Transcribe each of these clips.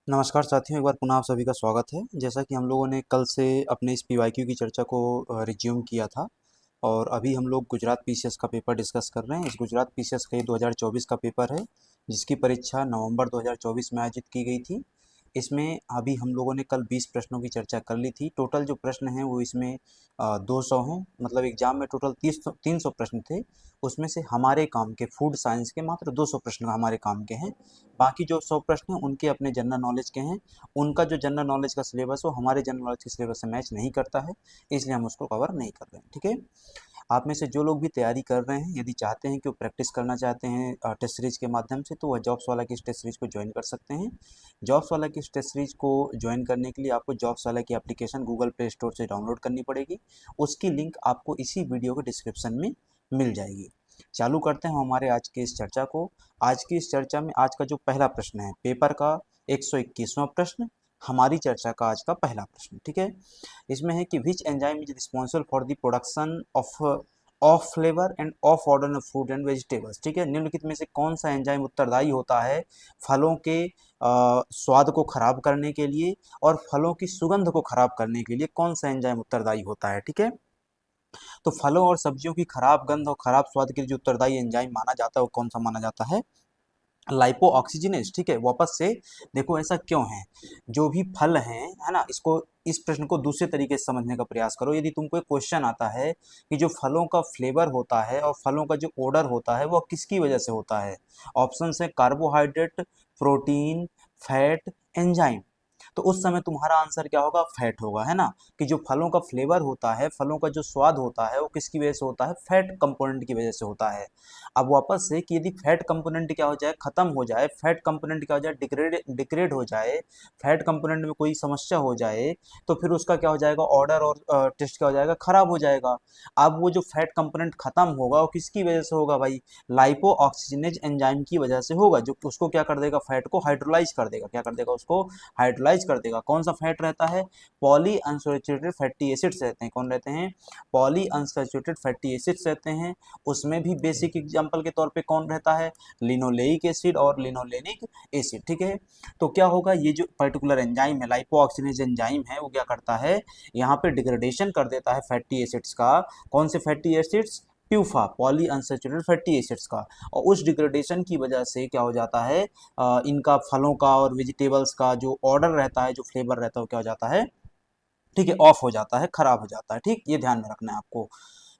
नमस्कार साथियों, एक बार पुनः आप सभी का स्वागत है। जैसा कि हम लोगों ने कल से अपने इस पीवाईक्यू की चर्चा को रिज्यूम किया था और अभी हम लोग गुजरात पीसीएस का पेपर डिस्कस कर रहे हैं। इस गुजरात पीसीएस का ये 2024 का पेपर है, जिसकी परीक्षा नवंबर 2024 में आयोजित की गई थी। इसमें अभी हम लोगों ने कल 20 प्रश्नों की चर्चा कर ली थी। टोटल जो प्रश्न हैं वो इसमें 200 हैं, मतलब एग्जाम में टोटल 300 प्रश्न थे। उसमें से हमारे काम के फूड साइंस के मात्र 200 प्रश्न हमारे काम के हैं। बाकी जो 100 प्रश्न हैं उनके अपने जनरल नॉलेज के हैं। उनका जो जनरल नॉलेज का सिलेबस वो हमारे जनरल नॉलेज के सिलेबस से मैच नहीं करता है, इसलिए हम उसको कवर नहीं कर रहे हैं। ठीक है, आप में से जो लोग भी तैयारी कर रहे हैं, यदि चाहते हैं कि वो प्रैक्टिस करना चाहते हैं टेस्ट सीरीज के माध्यम से, तो वह जॉब्स वाला की इस टेस्ट सीरीज को ज्वाइन कर सकते हैं। जॉब्स वाला की इस टेस्ट सीरीज को ज्वाइन करने के लिए आपको जॉब्स वाला की एप्लीकेशन गूगल प्ले स्टोर से डाउनलोड करनी पड़ेगी। उसकी लिंक आपको इसी वीडियो के डिस्क्रिप्शन में मिल जाएगी। चालू करते हैं हमारे आज की इस चर्चा को। आज की इस चर्चा में आज का जो पहला प्रश्न है पेपर का 121वां प्रश्न, हमारी चर्चा का आज का पहला प्रश्न। ठीक है, इसमें है कि which enzyme is responsible for the production of flavour end of order of food and vegetables. ठीक है, निम्नलिखित में से कौन सा एंजाइम उत्तरदायी होता है फलों के स्वाद को खराब करने के लिए और फलों की सुगंध को खराब करने के लिए कौन सा एंजाइम उत्तरदायी होता है। ठीक है, तो फलों और सब्जियों की खराब गंध और खराब स्वाद के लिए जो उत्तरदायी एंजाइम माना जाता है वो कौन सा माना जाता है? Lipo oxygenase. ठीक है, वापस से देखो ऐसा क्यों है, जो भी फल हैं, है ना, इसको इस प्रश्न को दूसरे तरीके से समझने का प्रयास करो। यदि तुमको एक क्वेश्चन आता है कि जो फलों का फ्लेवर होता है और फलों का जो ऑर्डर होता है वो किसकी वजह से होता है, ऑप्शन है कार्बोहाइड्रेट, प्रोटीन, फैट, एंजाइम। तो उस समय तुम्हारा आंसर क्या होगा? फैट होगा, है ना, कि जो फलों का फ्लेवर होता है, फलों का जो स्वाद होता है वो किसकी वजह से होता है? फैट कंपोनेंट की वजह से होता है। अब वापस से कि यदि फैट कंपोनेंट क्या हो जाए, खत्म हो जाए, फैट कंपोनेंट क्या हो जाए, डिग्रेड हो जाए, फैट कंपोनेंट में कोई समस्या हो जाए, तो फिर उसका क्या हो जाएगा? ऑर्डर और टेस्ट क्या हो जाएगा? खराब हो जाएगा। अब वो जो फैट कंपोनेंट खत्म होगा वो किसकी वजह से होगा भाई? लाइपो ऑक्सीजनेज एंजाइम की वजह से होगा, जो उसको क्या कर देगा? फैट को हाइड्रोलाइज कर देगा। क्या कर देगा? उसको हाइड्रोलाइज कर देगा। कौन सा फैट रहता है? पॉली अनसैचुरेटेड फैटी एसिड्स रहते हैं। कौन रहते हैं? पॉली अनसैचुरेटेड फैटी एसिड्स रहते हैं। उसमें भी बेसिक एग्जांपल के तौर पे कौन रहता है? लिनोलेइक एसिड और लिनोलेनिक एसिड। ठीक है, तो क्या होगा? ये जो पर्टिकुलर एंजाइम है, लाइपो ऑक्सीजनेज एंजाइम है, वो क्या करता है? यहाँ पे डिग्रेडेशन कर देता है फैटी एसिड्स का। कौन से fatty acids? PUFA, poly unsaturated fatty acids का। और उस डिग्रेडेशन की वजह से क्या हो जाता है? इनका फलों का और वेजिटेबल्स का जो ऑर्डर रहता है, जो फ्लेवर रहता है, वो क्या हो जाता है? ठीक है, ऑफ हो जाता है, खराब हो जाता है। ठीक, ये ध्यान में रखना है आपको।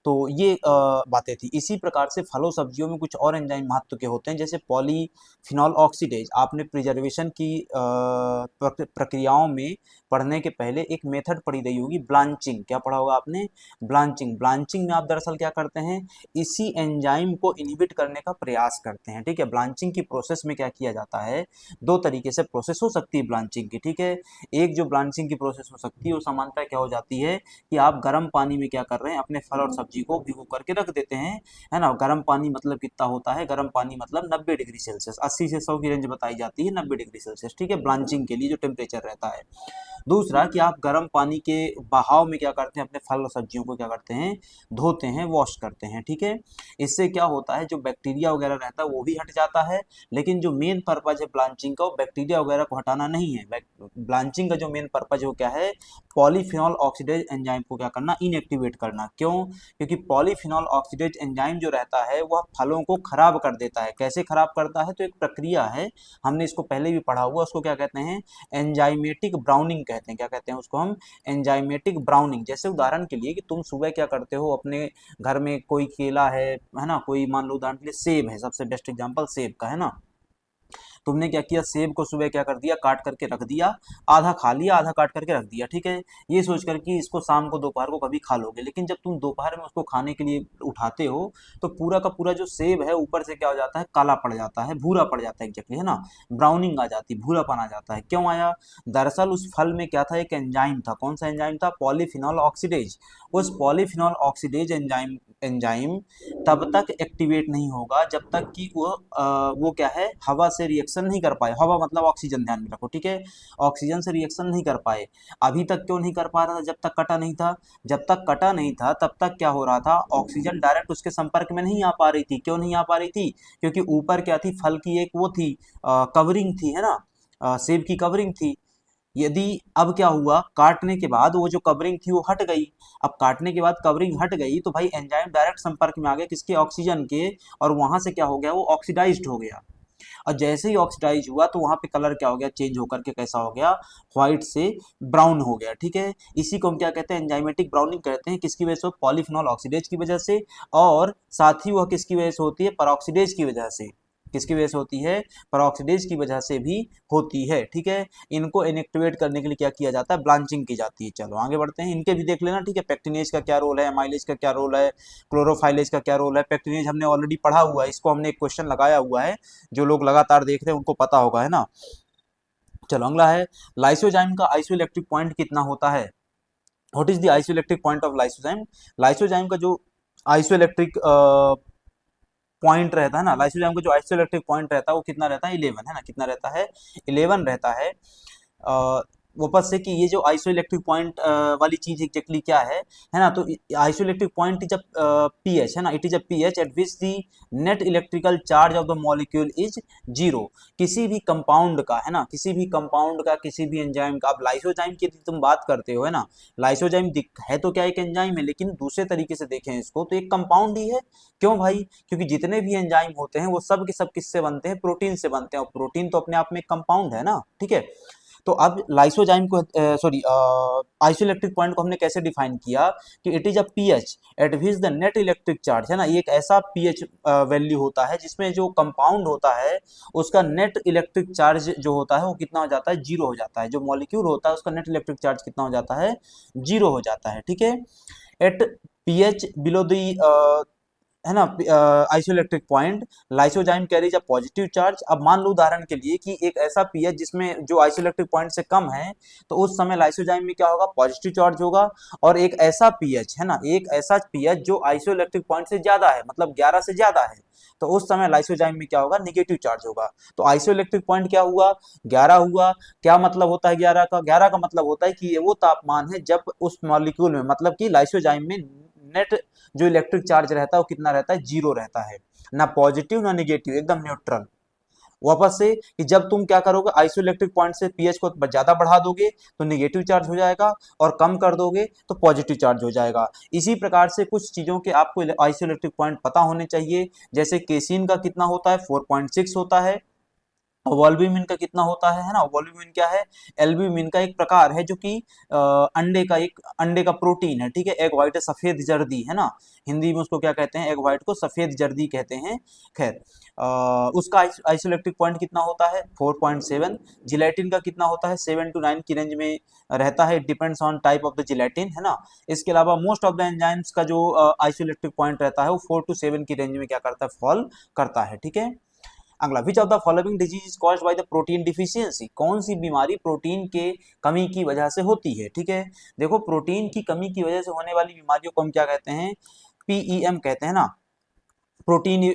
तो ये बातें थी। इसी प्रकार से फलों सब्जियों में कुछ और एंजाइम महत्व के होते हैं, जैसे पॉलीफिनॉल ऑक्सीडेज। आपने प्रिजर्वेशन की प्रक्रियाओं में पढ़ने के पहले एक मेथड पढ़ी रही होगी, ब्लांचिंग। क्या पढ़ा होगा आपने? ब्लांचिंग। ब्लांचिंग में आप दरअसल क्या करते हैं? इसी एंजाइम को इनहिबिट करने का प्रयास करते हैं। ठीक है, ब्लांचिंग की प्रोसेस में क्या किया जाता है? दो तरीके से प्रोसेस हो सकती है ब्लांचिंग की। ठीक है, एक जो ब्लांचिंग की प्रोसेस हो सकती है वो सामान्यतः क्या हो जाती है कि आप गर्म पानी में क्या कर रहे हैं? अपने फल और सब्जी को भिगो करके रख देते हैं, है ना। गर्म पानी मतलब कितना होता है? गर्म पानी मतलब 90 डिग्री सेल्सियस, 80 से 100 की रेंज बताई जाती है, 90 डिग्री सेल्सियस। ठीक है, ब्लांचिंग के लिए जो टेम्परेचर रहता है। दूसरा कि आप गर्म पानी के बहाव में क्या करते हैं? अपने फल और सब्जियों को क्या करते हैं? धोते हैं, वॉश करते हैं। ठीक है, इससे क्या होता है? जो बैक्टीरिया वगैरह रहता है वो भी हट जाता है। लेकिन जो मेन पर्पज है ब्लांचिंग का, वो बैक्टीरिया वगैरह को हटाना नहीं है। ब्लांचिंग का जो मेन पर्पज है वो क्या है? पॉलीफिनॉल ऑक्सीडेज एंजाइम को क्या करना? इनएक्टिवेट करना। क्यों? क्योंकि पॉलीफिनॉल ऑक्सीडेज एंजाइम जो रहता है वह फलों को खराब कर देता है। कैसे खराब करता है? तो एक प्रक्रिया है, हमने इसको पहले भी पढ़ा हुआ, उसको क्या कहते हैं? एंजाइमेटिक ब्राउनिंग कहते हैं। क्या कहते हैं उसको हम? Enzymatic browning. जैसे उदाहरण के लिए कि तुम सुबह क्या करते हो, अपने घर में कोई केला है ना, कोई मान लो उदाहरण के लिए सेब है, सबसे बेस्ट एग्जांपल सेब का, है ना। तुमने क्या किया? सेब को सुबह क्या कर दिया? काट करके रख दिया, आधा खा लिया, आधा काट करके रख दिया। ठीक है, ये सोच कर कि इसको शाम को दोपहर को कभी खा लोगे। लेकिन जब तुम दोपहर में उसको खाने के लिए उठाते हो तो पूरा का पूरा जो सेब है ऊपर से क्या हो जाता है? काला पड़ जाता है, भूरा पड़ जाता है, एग्जैक्टली, है ना। ब्राउनिंग आ जाती, भूरापन आ जाता है। क्यों आया? दरअसल उस फल में क्या था? एक एंजाइम था। कौन सा एंजाइम था? Polyphenol oxidase. उस पॉलीफिनॉल ऑक्सीडेज एंजाइम एंजाइम तब तक एक्टिवेट नहीं होगा जब तक कि वो क्या है? हवा से रिएक्शन नहीं कर पाए। हवा मतलब ऑक्सीजन, ध्यान में रखो। ठीक है, ऑक्सीजन से रिएक्शन नहीं कर पाए। अभी तक क्यों नहीं कर पा रहा था? जब तक कटा नहीं था। जब तक कटा नहीं था तब तक क्या हो रहा था? ऑक्सीजन डायरेक्ट उसके संपर्क में नहीं आ पा रही थी। क्यों नहीं आ पा रही थी? क्योंकि ऊपर क्या थी? फल की एक वो थी, कवरिंग थी, है ना। सेब की कवरिंग थी। यदि अब क्या हुआ, काटने के बाद वो जो कवरिंग थी वो हट गई। अब काटने के बाद कवरिंग हट गई तो भाई एंजाइम डायरेक्ट संपर्क में आ गया किसके, ऑक्सीजन के, और वहां से क्या हो गया, वो ऑक्सीडाइज्ड हो गया। और जैसे ही ऑक्सीडाइज हुआ तो वहां पे कलर क्या हो गया, चेंज होकर के कैसा हो गया, व्हाइट से ब्राउन हो गया। ठीक है, इसी को हम क्या कहते हैं, एंजाइमेटिक ब्राउनिंग कहते हैं। किसकी वजह से, पॉलीफिनॉल ऑक्सीडेज की वजह से, और साथ ही वह किसकी वजह से होती है, पेरोक्सीडेज की वजह से। किसकी वजह से होती है, पेरोक्सीडेज की वजह से भी होती है। ठीक है, इनको इनएक्टिवेट करने के लिए क्या किया जाता है, ब्लांचिंग की जाती है। चलो आगे बढ़ते हैं, इनके भी देख लेना। ठीक है, पेक्टिनेज का क्या रोल है, एमाइलेज का क्या रोल है, क्लोरोफाइलेज का क्या रोल है। पेक्टिनेज हमने ऑलरेडी पढ़ा हुआ है, इसको हमने एक क्वेश्चन लगाया हुआ है, जो लोग लगातार देख रहे हैं उनको पता होगा, है ना। चलो अगला है, लाइसोजाइम का आइसोइलेक्ट्रिक पॉइंट कितना होता है। What is the isoelectric point of lysozyme. Lysozyme का जो आइसोइलेक्ट्रिक पॉइंट रहता है ना, लाइसोजाइम का जो आइसोइलेक्ट्रिक पॉइंट रहता है वो कितना रहता है, 11, है ना। कितना रहता है, 11 रहता है। वापस से कि ये जो आइसोइलेक्ट्रिक पॉइंट वाली चीज एग्जैक्टली क्या है ना। तो isoelectric point is a pH, है ना। It is a pH eight which the net electrical charge of the molecule is 0। किसी भी कंपाउंड का, है ना, किसी भी कंपाउंड का, किसी भी एंजाइम का, अब लाइसोजाइम की तुम बात करते हो, है ना। लाइसोजाइम है तो क्या एक एंजाइम है, लेकिन दूसरे तरीके से देखें इसको तो एक कंपाउंड ही है। क्यों भाई, क्योंकि जितने भी एंजाइम होते हैं वो सब के सब किससे बनते हैं, प्रोटीन से बनते हैं, और प्रोटीन तो अपने आप में एक कंपाउंड है ना। ठीक है, तो अब लाइसोजाइम को, सॉरी, आइसोइलेक्ट्रिक पॉइंट को हमने कैसे डिफाइन किया कि it is a pH eight which the net electric charge, है ना। ये एक ऐसा पीएच वैल्यू होता है जिसमें जो कंपाउंड होता है उसका नेट इलेक्ट्रिक चार्ज जो होता है वो कितना हो जाता है, 0 हो जाता है। जो मॉलिक्यूल होता है उसका नेट इलेक्ट्रिक चार्ज कितना हो जाता है, 0 हो जाता है। ठीक है, एट पीएच बिलो दी, है ना, isoelectric point lysozyme carries a positive charge. अब मान लो उदाहरण के लिए कि एक ऐसा पीएच जिसमें जो आइसोइलेक्ट्रिक पॉइंट से कम है, तो उस समय लाइसोजाइम में क्या होगा, पॉजिटिव चार्ज होगा। और एक ऐसा पीएच, है ना, एक ऐसा पीएच जो आइसोइलेक्ट्रिक पॉइंट से ज्यादा है, मतलब 11 से ज्यादा है, तो उस समय लाइसोजाइम में क्या होगा, निगेटिव चार्ज होगा। तो आइसोइलेक्ट्रिक पॉइंट क्या हुआ, 11 हुआ। क्या मतलब होता है 11 का, 11 का मतलब होता है कि ये वो तापमान है जब उस मॉलिक्यूल में, मतलब कि लाइसोजाइम में नेट जो इलेक्ट्रिक चार्ज रहता है वो कितना रहता है, 0 रहता है। ना पॉजिटिव ना निगेटिव, एकदम न्यूट्रल। वापस से कि जब तुम क्या करोगे, आइसोइलेक्ट्रिक पॉइंट से पीएच को ज्यादा बढ़ा दोगे तो निगेटिव चार्ज हो जाएगा, और कम कर दोगे तो पॉजिटिव चार्ज हो जाएगा। इसी प्रकार से कुछ चीजों के आपको आइसोइलेक्ट्रिक पॉइंट पता होने चाहिए। जैसे केसिन का कितना होता है, 4.6 होता है। वॉल्ब्यूमिन का कितना होता है ना। वॉल्ब्यूमिन क्या है, एल्ब्यूमिन का एक प्रकार है जो कि अंडे का प्रोटीन है। ठीक है, एग व्हाइट है, सफेद जर्दी, है ना। हिंदी में उसको क्या कहते हैं, एग व्हाइट को सफेद जर्दी कहते हैं। खैर, उसका आइसोइलेक्ट्रिक पॉइंट कितना होता है, 4.7। जिलेटिन का कितना होता है, 7 to 9 की रेंज में रहता है। It depends on type of the gelatin, है ना। इसके अलावा मोस्ट ऑफ द एंजाइम्स का जो आइसोइलेक्ट्रिक पॉइंट रहता है वो 4 to 7 की रेंज में क्या करता है, फॉल करता है। ठीक है, अगला, which of the following disease is caused by the protein deficiency. कौन सी बीमारी प्रोटीन के कमी की वजह से होती है। ठीक है, देखो प्रोटीन की कमी की वजह से होने वाली बीमारियों को हम क्या कहते हैं, पीईएम कहते हैं ना। प्रोटीन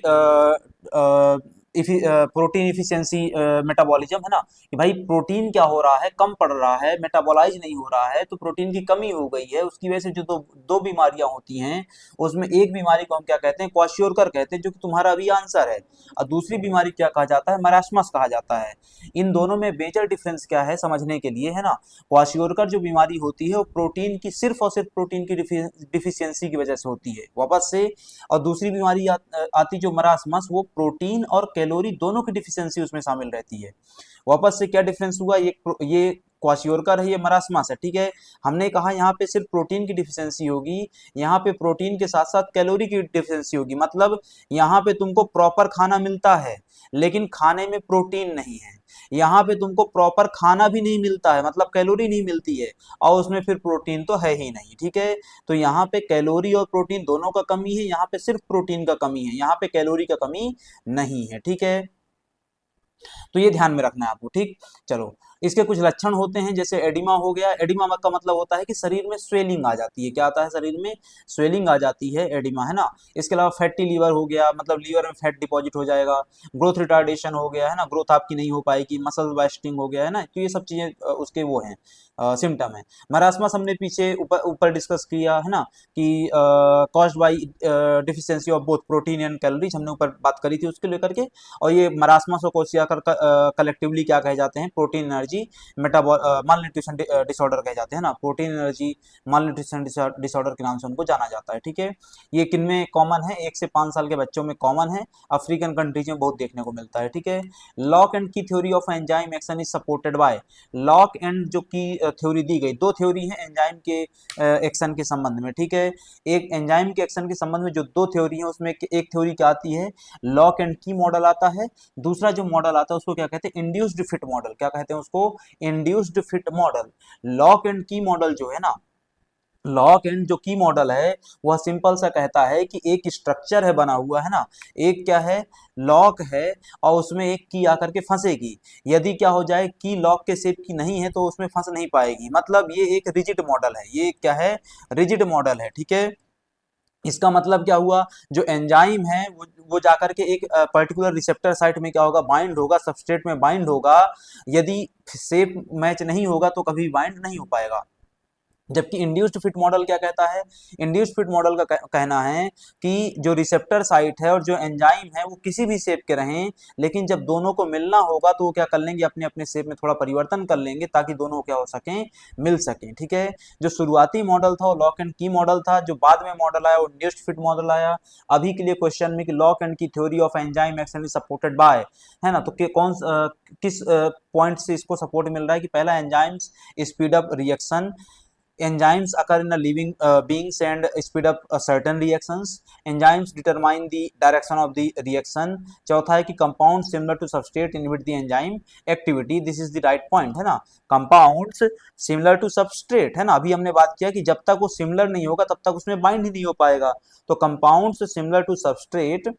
प्रोटीन इफिशियंसी मेटाबॉलिज्म, है ना। कि भाई प्रोटीन क्या हो रहा है, कम पड़ रहा है, मेटाबॉलाइज नहीं हो रहा है, तो प्रोटीन की कमी हो गई है। उसकी वजह से जो दो बीमारियां होती हैं, उसमें एक बीमारी को हम क्या कहते हैं, क्वाशियोरकर कहते हैं, जो कि तुम्हारा अभी आंसर है। और दूसरी बीमारी क्या कहा जाता है, मरास्मस कहा जाता है। इन दोनों में मेजर डिफरेंस क्या है समझने के लिए, है ना। क्वाशियोरकर जो बीमारी होती है वो प्रोटीन की, सिर्फ और सिर्फ प्रोटीन की डिफिशियंसी की वजह से होती है, वापस से। और दूसरी बीमारी आती जो मरासमस, वो प्रोटीन और कैलोरी दोनों की डिफिशियंसी उसमें शामिल रहती है। वापस से क्या डिफरेंस हुआ, ये क्वाशियोरकर है, ये मरासमस है। ठीक है, हमने कहा यहाँ पे सिर्फ प्रोटीन की डिफिशियंसी होगी, यहाँ पे प्रोटीन के साथ साथ कैलोरी की डिफिशियंसी होगी। मतलब यहाँ पे तुमको प्रॉपर खाना मिलता है लेकिन खाने में प्रोटीन नहीं है। यहाँ पे तुमको प्रॉपर खाना भी नहीं मिलता है, मतलब कैलोरी नहीं मिलती है, और उसमें फिर प्रोटीन तो है ही नहीं। ठीक है, तो यहाँ पे कैलोरी और प्रोटीन दोनों का कमी है, यहाँ पे सिर्फ प्रोटीन का कमी है, यहाँ पे कैलोरी का कमी नहीं है। ठीक है, तो ये ध्यान में रखना है आपको। ठीक, चलो, इसके कुछ लक्षण होते हैं, जैसे एडिमा हो गया। एडिमा का मतलब होता है कि शरीर में स्वेलिंग आ जाती है। क्या आता है, शरीर में स्वेलिंग आ जाती है, एडिमा, है ना। इसके अलावा फैटी लीवर हो गया, मतलब लीवर में फैट डिपॉजिट हो जाएगा। ग्रोथ रिटार्डेशन हो गया, है ना, ग्रोथ आपकी नहीं हो पाएगी। मसल वेस्टिंग हो गया, है ना। तो ये सब चीजें उसके वो हैं, सिम्टम है। मरासमस हमने पीछे ऊपर ऊपर डिस्कस किया, है ना, कि caused by deficiency of both protein and calories, हमने ऊपर बात करी थी उसके लेकर के। और ये मरासमस और कोशिका मिलाकर कलेक्टिवली क्या कहे जाते हैं, प्रोटीन एनर्जी माल न्यूट्रिशन डिसऑर्डर कहे जाते हैं ना, प्रोटीन एनर्जी माल न्यूट्रिशन डिसऑर्डर के नाम से उनको जाना जाता है। ठीक है, ये किन में कॉमन है, 1 से 5 साल के बच्चों में कॉमन है, अफ्रीकन कंट्रीज में बहुत देखने को मिलता है। ठीक है, लॉक एंड की theory of enzyme action is supported by, lock and जो की थ्योरी दी गई, दो थ्योरी है एंजाइम के एक्शन के संबंध में। ठीक है, एक एंजाइम के एक्शन के संबंध में जो दो थ्योरी है उसमें एक थ्योरी क्या आती है, लॉक एंड की मॉडल आता है, दूसरा जो मॉडल आता है उसको क्या कहते हैं, इंड्यूस्ड फिट मॉडल। क्या कहते हैं उसको, induced fit model. Lock and की मॉडल जो है ना, लॉक एंड जो की मॉडल है वह सिंपल सा कहता है कि एक स्ट्रक्चर है बना हुआ है ना, एक क्या है, लॉक है, और उसमें एक की आकर के फंसेगी, यदि क्या हो जाए की लॉक के शेप की नहीं है तो उसमें फंस नहीं पाएगी, मतलब ये एक रिजिड मॉडल है, ये क्या है, रिजिड मॉडल है। ठीक है, इसका मतलब क्या हुआ, जो एंजाइम है वो जाकर के एक पर्टिकुलर रिसेप्टर साइट में क्या होगा, बाइंड होगा, सबस्ट्रेट में बाइंड होगा, यदि शेप मैच नहीं होगा तो कभी बाइंड नहीं हो पाएगा। जबकि इंड्यूस्ड फिट मॉडल क्या कहता है, इंड्यूस्ड फिट मॉडल का कहना है कि जो रिसेप्टर साइट है और जो एंजाइम है वो किसी भी शेप के रहें, लेकिन जब दोनों को मिलना होगा तो वो क्या कर लेंगे, अपने अपने शेप में थोड़ा परिवर्तन कर लेंगे ताकि दोनों क्या हो सकें, मिल सकें। ठीक है, जो शुरुआती मॉडल था वो लॉक एंड की मॉडल था, जो बाद में मॉडल आया वो इंड्यूस्ड फिट मॉडल आया। अभी के लिए क्वेश्चन में कि लॉक एंड की theory of enzyme action is supported by, है ना, तो किस पॉइंट से इसको सपोर्ट मिल रहा है कि पहला enzymes speed up reaction, enzymes occur in a living beings and speed up certain reactions, enzymes determine the direction of the reaction। चौथा है कि compound similar to substrate inhibit the enzyme activity, this is the right point, है ना, compounds similar to substrate, है ना, अभी हमने बात किया कि जब तक वो सिमिलर नहीं होगा तब तक उसमें बाइंड ही नहीं हो पाएगा, तो compounds similar to substrate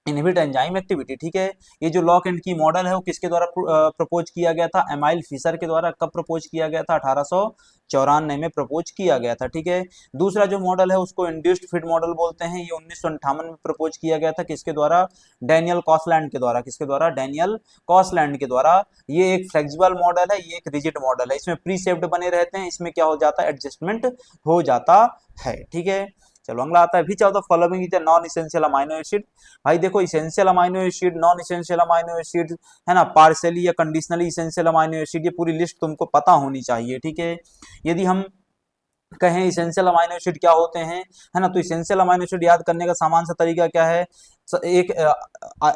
inhibit enzyme activity. ठीक है, ये जो लॉक एंड की मॉडल है वो किसके द्वारा प्रपोज किया गया था, एमाइल फिशर के द्वारा। कब प्रपोज किया गया था, 1894 में प्रपोज किया गया था। ठीक है, दूसरा जो मॉडल है उसको इंड्यूस्ड फिट मॉडल बोलते हैं, ये 1958 में प्रपोज किया गया था, किसके द्वारा, डैनियल कॉसलैंड के द्वारा। किसके द्वारा, डैनियल कॉसलैंड के द्वारा। ये एक फ्लेक्सिबल मॉडल है, ये एक रिजिड मॉडल है, इसमें प्री शेप्ड बने रहते हैं, इसमें क्या हो जाता है, एडजस्टमेंट हो जाता है। ठीक है, चलो अगला आता है, विच of the following is non essential amino acid. भाई देखो, essential amino acid, non essential amino acid, है ना, पार्शियली या कंडीशनली इसेंशियल अमाइनो एसिड, ये पूरी लिस्ट तुमको पता होनी चाहिए। ठीक है, यदि हम कहें इसेंशियल अमाइनो एसिड क्या होते हैं, है ना, तो इसेंशियल अमाइनो एसिड याद करने का सामान सा तरीका क्या है, एक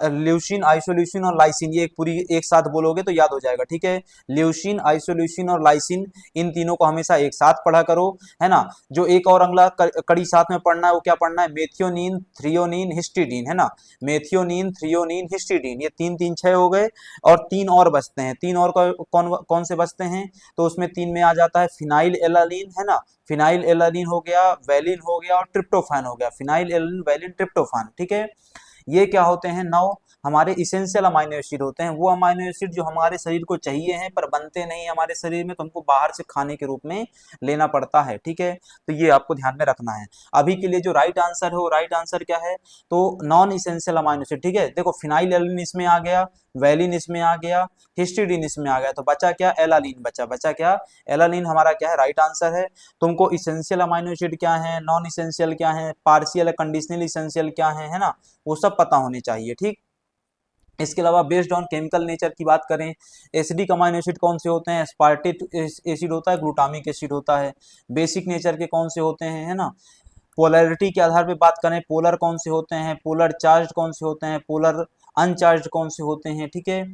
ल्यूसीन, आइसोल्यूसिन और लाइसिन, ये एक पूरी एक साथ बोलोगे तो याद हो जाएगा। ठीक है, ल्यूसीन, आइसोल्यूसिन और लाइसिन, इन तीनों को हमेशा एक साथ पढ़ा करो, है ना। जो एक और अगला कड़ी साथ में पढ़ना है वो क्या पढ़ना है, मेथियोनिन, थ्रियोनिन, हिस्टिडीन, है ना, मेथियोनिन, थ्रियोनिन, हिस्टिडीन, ये 3 3 6 हो गए, और 3 और बचते हैं। 3 और कौन कौन से बचते हैं, तो उसमें 3 में आ जाता है फिनाइल एलानिन, है ना, फिनाइल एलानिन हो गया, वैलिन हो गया और ट्रिप्टोफैन हो गया, फिनाइल एलानिन, वैलिन, ट्रिप्टोफैन। ठीक है, ये क्या होते हैं, 9 हमारे इसेंशियल अमाइनो एसिड होते हैं, वो अमाइनो एसिड जो हमारे शरीर को चाहिए हैं पर बनते नहीं हमारे शरीर में, तो हमको बाहर से खाने के रूप में लेना पड़ता है। ठीक है, तो ये आपको ध्यान में रखना है। अभी के लिए जो राइट आंसर है वो राइट आंसर क्या है, तो नॉन इसेंशियल अमाइनो एसिड। ठीक है, देखो फिनाइल एलानिन इसमें आ गया, वैलिन इसमें आ गया, हिस्टिडीन इसमें आ गया, तो बचा क्या, एलानिन बचा। बचा क्या, एलानिन हमारा क्या है, राइट आंसर है। तुमको इसेंशियल अमाइनो एसिड क्या है, नॉन इसेंशियल क्या है, पार्शियल कंडीशनल इसेंशियल क्या है ना, वो सब पता होने चाहिए। ठीक, इसके अलावा बेस्ड ऑन केमिकल नेचर की बात करें, एसिडिक अमाइनो एसिड कौन से होते हैं, एस्पार्टेट एसिड होता है, ग्लूटामिक एसिड होता है। बेसिक नेचर के कौन से होते हैं, है ना। पोलैरिटी के आधार पे बात करें, पोलर कौन से होते हैं, पोलर चार्ज कौन से होते हैं, पोलर अनचार्ज कौन से होते हैं। ठीक है,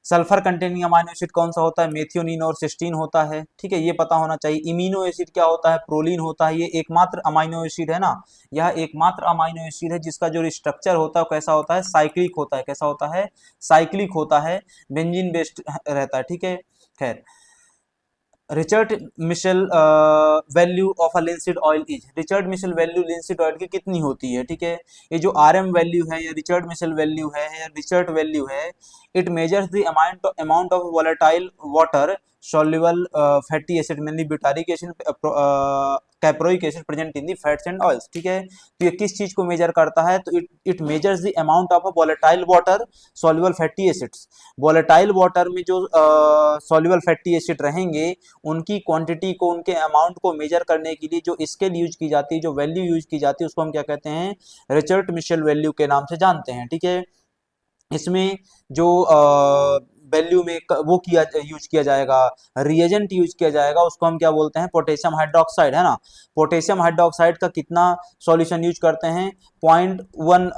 सल्फर कंटेनिंग अमाइनो एसिड कौन सा होता है, मेथियोनिन और सिस्टीन होता है। ठीक है, ये पता होना चाहिए। इमिनो एसिड क्या होता है, प्रोलीन होता है। ये एकमात्र अमाइनो एसिड है ना, यह एकमात्र अमाइनो एसिड है जिसका जो स्ट्रक्चर होता है कैसा होता है, साइक्लिक होता है। कैसा होता है, साइक्लिक होता है, बेंजीन बेस्ड रहता है। ठीक है, खैर, Reichert Meissl value of a linseed oil is, Reichert Meissl value linseed oil की कितनी होती है। ठीक है, ये जो आरएम वैल्यू है या रिचर्ड मिशेल वैल्यू है या रिचर्ड वैल्यू है, it measures the amount of volatile water soluble fatty acid mainly butyric acid, caproic acid present in the fats and oils. ठीक है, तो ये किस चीज को मेजर करता है, तो it measures the amount of a volatile water soluble fatty acids. Volatile water में जो soluble फैटी एसिड रहेंगे उनकी क्वांटिटी को, उनके अमाउंट को मेजर करने के लिए जो स्केल यूज की जाती है, जो वैल्यू यूज की जाती है, उसको हम क्या कहते हैं, रिचर्ड मिशेल वैल्यू के नाम से जानते हैं। ठीक है, इसमें जो वैल्यू में वो किया यूज किया जाएगा, रिएजेंट यूज किया जाएगा, उसको हम क्या बोलते हैं, पोटेशियम हाइड्रोक्साइड, है ना। पोटेशियम हाइड्रोक्साइड का कितना सॉल्यूशन यूज करते हैं, 0.1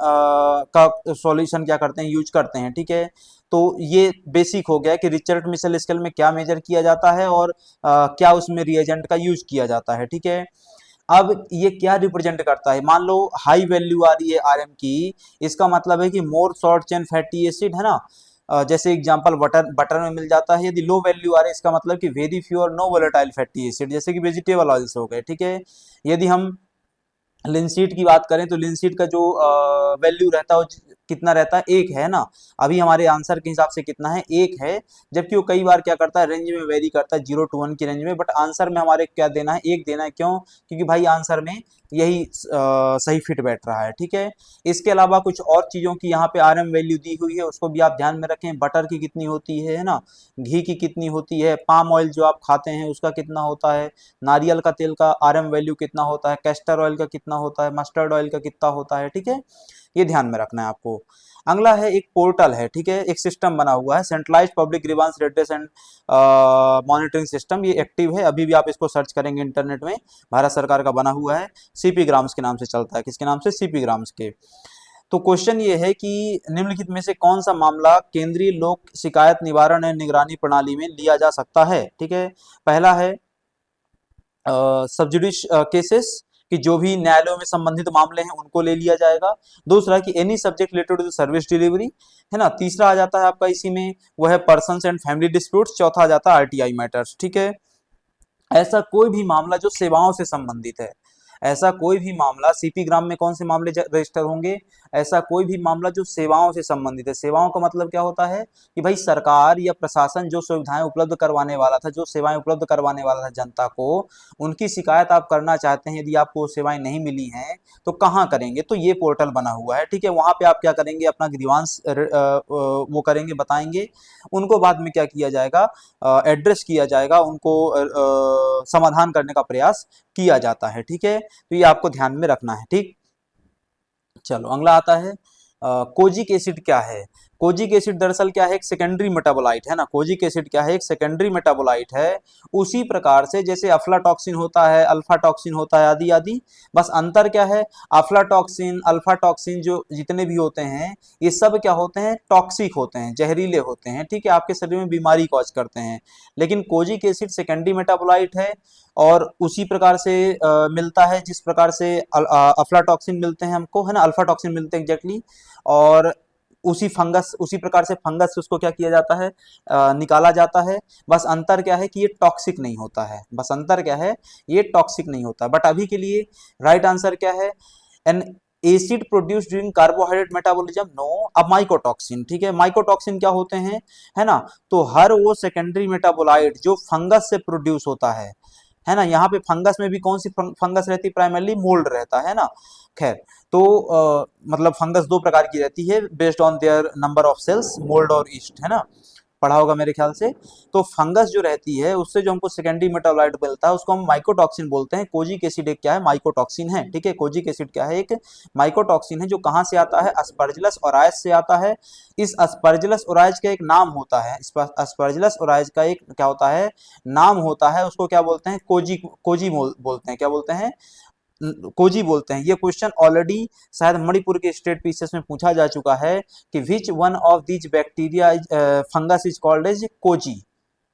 का सॉल्यूशन क्या करते हैं, यूज करते हैं, ठीक है। तो ये बेसिक हो गया कि रिचर्ड मिशेल स्केल में क्या मेजर किया जाता है और क्या उसमें रिएजेंट का यूज किया जाता है, ठीक है। अब ये क्या रिप्रेजेंट करता है, मान लो हाई वैल्यू आ रही है आरएम की, इसका मतलब है कि मोर शॉर्ट चेन फैटी एसिड, है ना। जैसे एग्जांपल बटर बटर में मिल जाता है। यदि लो वैल्यू आ रही है, इसका मतलब कि वेरी फ्यू और नो वोलेटाइल फैटी एसिड, जैसे कि वेजिटेबल ऑयल्स हो गए, ठीक है। यदि हम लिनसीड की बात करें तो लिनसीड का जो वैल्यू रहता है वो कितना रहता है, एक है ना। अभी हमारे आंसर के हिसाब से कितना है, एक है। जबकि वो कई बार क्या करता है, रेंज में वेरी करता है, 0 to 1 की रेंज में, बट आंसर में हमारे क्या देना है, एक देना है। क्यों? क्योंकि भाई आंसर में यही सही फिट बैठ रहा है, ठीक है। इसके अलावा कुछ और चीजों की यहाँ पे आरएम वैल्यू दी हुई है, उसको भी आप ध्यान में रखें। बटर की कितनी होती है ना, घी की कितनी होती है, पाम ऑयल जो आप खाते हैं उसका कितना होता है, नारियल का तेल का आरएम वैल्यू कितना होता है, कैस्टर ऑयल का कितना होता है, मस्टर्ड ऑयल का कितना होता है, ठीक है। ये ध्यान में रखना है आपको। अगला है एक पोर्टल है, ठीक है, एक सिस्टम बना हुआ है, centralised public grievance redress and monitoring system. ये एक्टिव है, अभी भी आप इसको सर्च करेंगे इंटरनेट में, भारत सरकार का बना हुआ है, सीपी ग्राम्स के नाम से चलता है। किसके नाम से? सीपी ग्राम्स के। तो क्वेश्चन ये है कि निम्नलिखित में से कौन सा मामला केंद्रीय लोक शिकायत निवारण एवं निगरानी प्रणाली में लिया जा सकता है, ठीक है। पहला है सब्जुडिश केसेस, कि जो भी न्यायालयों में संबंधित मामले हैं उनको ले लिया जाएगा। दूसरा कि any subject related to service delivery, है ना। तीसरा आ जाता है आपका इसी में, वो है पर्सन्स एंड फैमिली डिस्प्यूट्स। चौथा आ जाता है आरटीआई मैटर्स, ठीक है। ऐसा कोई भी मामला जो सेवाओं से संबंधित है, ऐसा कोई भी मामला, सीपी ग्राम में कौन से मामले रजिस्टर होंगे, ऐसा कोई भी मामला जो सेवाओं से संबंधित है। सेवाओं का मतलब क्या होता है कि भाई सरकार या प्रशासन जो सुविधाएं उपलब्ध करवाने वाला था, जो सेवाएं उपलब्ध करवाने वाला था जनता को, उनकी शिकायत आप करना चाहते हैं, यदि आपको सेवाएं नहीं मिली हैं तो कहाँ करेंगे, तो ये पोर्टल बना हुआ है, ठीक है। वहां पे आप क्या करेंगे, अपना ग्रीवांस वो करेंगे, बताएंगे उनको, बाद में क्या किया जाएगा, एड्रेस किया जाएगा उनको, समाधान करने का प्रयास किया जाता है, ठीक है। तो ये आपको ध्यान में रखना है, ठीक। चलो अगला आता है कोजिक एसिड क्या है। कोजिक एसिड दरअसल क्या है, एक सेकेंडरी मेटाबोलाइट है ना। कोजिक एसिड क्या है, एक सेकेंडरी मेटाबोलाइट है। उसी प्रकार से जैसे अफ्लाटॉक्सिन होता है, अल्फा टॉक्सिन होता है, आदि आदि। बस अंतर क्या है, अफ्लाटॉक्सिन अल्फा टॉक्सिन जो जितने भी होते हैं, ये सब क्या होते हैं, टॉक्सिक होते हैं, जहरीले होते हैं, ठीक है, आपके शरीर में बीमारी कॉज करते हैं। लेकिन कोजिक एसिड सेकेंडरी मेटाबोलाइट है, और उसी प्रकार से मिलता है जिस प्रकार से अफ्लाटॉक्सिन मिलते हैं हमको, है ना, अल्फा टॉक्सिन मिलते हैं एग्जैक्टली। और उसी प्रकार से फंगस से उसको क्या किया जाता है, निकाला जाता है। बस अंतर क्या है कि ये टॉक्सिक नहीं होता है, बस अंतर क्या है, ये टॉक्सिक नहीं होता। बट अभी के लिए राइट आंसर क्या है, an acid produce during carbohydrate metabolism, no. अब माइकोटॉक्सिन, ठीक है, माइकोटॉक्सिन क्या होते हैं, है ना। तो हर वो सेकेंडरी मेटाबोलाइट जो फंगस से प्रोड्यूस होता है ना। यहाँ पे फंगस में भी कौन सी फंगस रहती है, प्राइमरली मोल्ड रहता है ना। खैर, तो मतलब फंगस दो प्रकार की रहती है based on their number of cells, mould और ईस्ट, है ना, पढ़ा होगा मेरे ख्याल से। तो फंगस जो रहती है उससे जो हमको सेकेंडरी मेटाबोलाइट मिलता है उसको हम माइकोटॉक्सिन बोलते हैं। कोजिक एसिड एक क्या है, माइकोटॉक्सिन है, ठीक है। कोजिक एसिड क्या है, एक माइकोटॉक्सिन है, जो कहाँ से आता है, अस्परजिलस ओराइस से आता है। इस अस्परजिलस ओराइस का एक नाम होता है, अस्परजिलस ओराइस का एक क्या होता है, नाम होता है, उसको क्या बोलते हैं, कोजी कोजी बोलते हैं, क्या बोलते हैं, कोजी बोलते हैं। ये क्वेश्चन ऑलरेडी शायद मणिपुर के स्टेट पीसीएस में पूछा जा चुका है कि which one of these bacteria fungus is called as koji,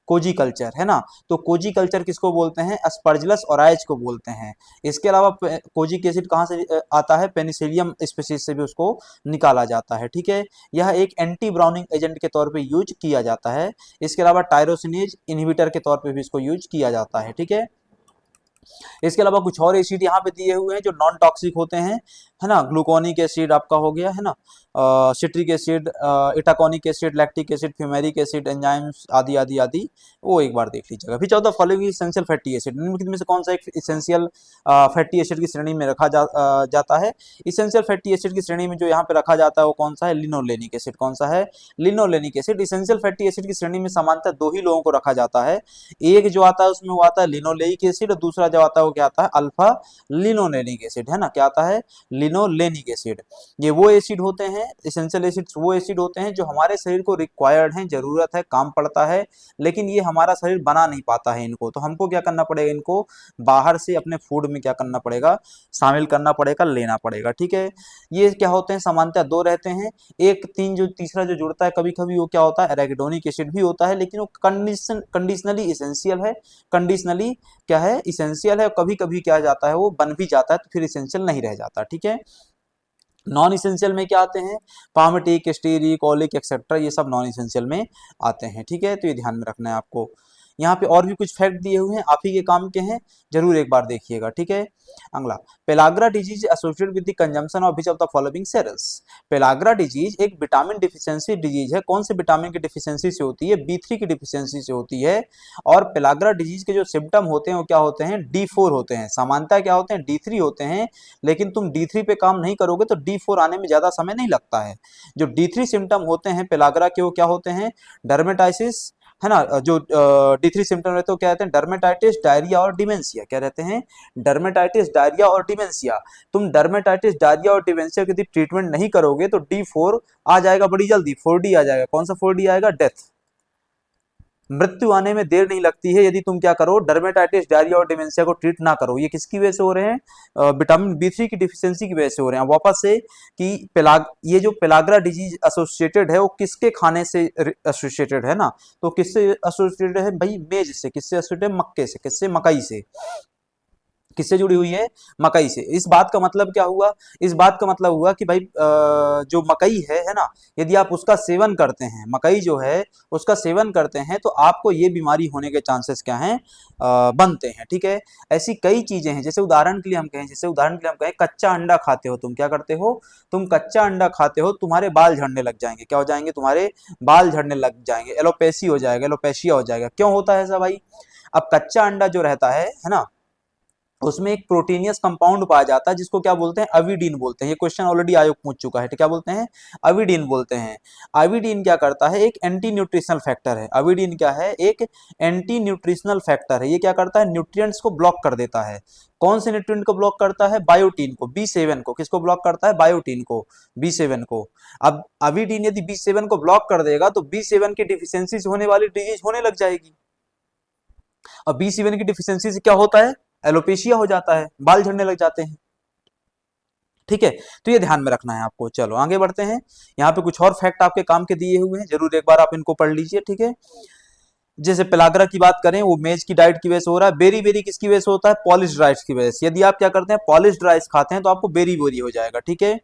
koji culture, है ना। तो कोजी कल्चर किसको बोलते हैं, अस्परजिलस ओराइज को बोलते हैं। इसके अलावा कोजिक एसिड कहाँ से आता है, पेनिसिलियम स्पीशीज से भी उसको निकाला जाता है, ठीक है। यह एक एंटी ब्राउनिंग एजेंट के तौर पे यूज किया जाता है। इसके अलावा टायरोसिनेज इनहिबिटर के तौर पे भी इसको यूज किया जाता है, ठीक है। इसके अलावा कुछ और एसिड यहाँ पे दिए हुए हैं जो नॉन टॉक्सिक होते हैं, है ना। ग्लूकोनिक एसिड आपका हो गया, है ना, citric acid, itaconic acid, lactic acid, fumaric acid, enzymes, आदि आदि आदि, वो एक बार देख लीजिएगा। फिर चौथा, फॉलोइंग इसेंशियल फैटी एसिड, निम्नलिखित में से कौन सा एक इसेंशियल फैटी एसिड की श्रेणी में रखा जाता है। इसेंशियल फैटी एसिड की श्रेणी में जो यहाँ पे रखा जाता है वो कौन सा है, लिनोलेनिक एसिड। कौन सा है, linolenic acid. Essential fatty acid की श्रेणी में सामान्यतः दो ही लोगों को रखा जाता है। एक जो आता है उसमें वो आता है लिनोलेइक एसिड, और दूसरा जो आता है वो क्या आता है, अल्फा लिनोलेनिक एसिड, है ना, क्या आता है, लिनोलेनिक एसिड। ये वो एसिड होते हैं, इसेंशियल एसिड्स वो एसिड होते हैं जो हमारे शरीर को रिक्वायर्ड है, जरूरत है, काम पड़ता है, लेकिन ये हमारा शरीर बना नहीं पाता है इनको, तो हमको क्या करना पड़ेगा, इनको बाहर से अपने फूड में क्या करना पड़ेगा, शामिल करना पड़ेगा, लेना पड़ेगा, ठीक है। ये क्या होते हैं, सामान्यतः दो रहते हैं, एक तीन जो तीसरा जो जुड़ता है कभी कभी वो क्या होता है, एराकिडोनिक एसिड भी होता है, लेकिन वो कंडीशनली इसेंशियल है, कंडीशनली क्या है, इसेंशियल है, कभी कभी क्या जाता है वो बन भी जाता है तो फिर इसेंशियल नहीं रह जाता, ठीक है। नॉन इसेंशियल में क्या आते हैं, पामेटिक, स्टीरिक, ओलिक एक्सेट्रा, ये सब नॉन इसेंशियल में आते हैं, ठीक है, तो ये ध्यान में रखना है आपको। यहाँ पे और भी कुछ फैक्ट दिए हुए हैं, आप ही के काम के हैं, जरूर एक बार देखिएगा, ठीक है। अगला, pellagra disease associated with the consumption of which of the following cereals. Pellagra disease एक विटामिन डिफिशियंसी डिजीज है, कौन से विटामिन की डिफिशियंसी से होती है, B3 की डिफिशियंसी से होती है। और पेलाग्रा डिजीज के जो सिम्टम होते हैं वो क्या होते हैं, D4 होते हैं, सामान्यतः क्या होते हैं, D3 होते हैं, लेकिन तुम D3 पे काम नहीं करोगे तो D4 आने में ज्यादा समय नहीं लगता है। जो D3 सिम्टम होते हैं पेलाग्रा के वो क्या होते हैं, डर्मेटाइसिस, है ना, जो D3 सिम्टम रहते हैं क्या रहते हैं, डर्मेटाइटिस, डायरिया और डिमेंशिया, क्या रहते हैं, डर्मेटाइटिस, डायरिया और डिमेंशिया। तुम डर्मेटाइटिस, डायरिया और डिमेंशिया की यदि ट्रीटमेंट नहीं करोगे तो D4 आ जाएगा बड़ी जल्दी, 4D आ जाएगा, कौन सा 4D आएगा, डेथ, मृत्यु आने में देर नहीं लगती है यदि तुम क्या करो, डर्मेटाइटिस, डायरिया और डिमेंशिया को ट्रीट ना करो। ये किसकी वजह से हो रहे हैं, विटामिन B3 की डिफिशियंसी की वजह से हो रहे हैं। वापस से कि ये जो पेलाग्रा डिजीज एसोसिएटेड है वो किसके खाने से एसोसिएटेड है ना, तो किससे एसोसिएटेड है भाई, मेज से, किससे एसोसिएटेड, मक्के से, किससे, मकई से, किससे जुड़ी हुई है, मकई से। इस बात का मतलब क्या हुआ, इस बात का मतलब हुआ कि भाई जो मकई है ना, यदि आप उसका सेवन करते हैं, मकई जो है उसका सेवन करते हैं तो आपको ये बीमारी होने के चांसेस क्या हैं, बनते हैं, ठीक है। ऐसी कई चीजें हैं, जैसे उदाहरण के लिए हम कहें, कच्चा अंडा खाते हो, तुम क्या करते हो, तुम कच्चा अंडा खाते हो, तुम्हारे बाल झड़ने लग जाएंगे, क्या हो जाएंगे, तुम्हारे बाल झड़ने लग जाएंगे, एलोपेसी हो जाएगा, एलोपेशिया हो जाएगा। क्यों होता है ऐसा भाई, अब कच्चा अंडा जो रहता है ना, उसमें एक प्रोटीनियस कंपाउंड पाया जाता है जिसको क्या बोलते हैं, अविडीन बोलते हैं। ये क्वेश्चन ऑलरेडी आयोग पूछ चुका है, तो क्या बोलते हैं, अविडीन बोलते हैं। अविडीन क्या करता है, एक एंटी न्यूट्रिशनल फैक्टर है। अविडीन क्या है, एक एंटी न्यूट्रिशनल फैक्टर है। ये क्या करता है, न्यूट्रिएंट्स को ब्लॉक कर देता है। कौन से न्यूट्रिएंट को ब्लॉक करता है, बायोटीन को, B7 को। किसको ब्लॉक करता है, बायोटीन को, B7 को। अब अविडीन यदि B7 को ब्लॉक कर देगा तो B7 की डिफिशियंसी से होने वाली डिजीज होने लग जाएगी। और B7 की डिफिशियंसी से क्या होता है, एलोपेशिया हो जाता है, बाल झड़ने लग जाते हैं, ठीक है। तो ये ध्यान में रखना है आपको। चलो आगे बढ़ते हैं, यहाँ पे कुछ और फैक्ट आपके काम के दिए हुए हैं, जरूर एक बार आप इनको पढ़ लीजिए, ठीक है। जैसे पेलाग्रा की बात करें, वो मेज की डाइट की वजह से हो रहा है। बेरी बेरी किसकी वजह से होता है, पॉलिश राइस की वजह से। यदि आप क्या करते हैं, पॉलिश राइस खाते हैं तो आपको बेरी बोरी हो जाएगा, ठीक है,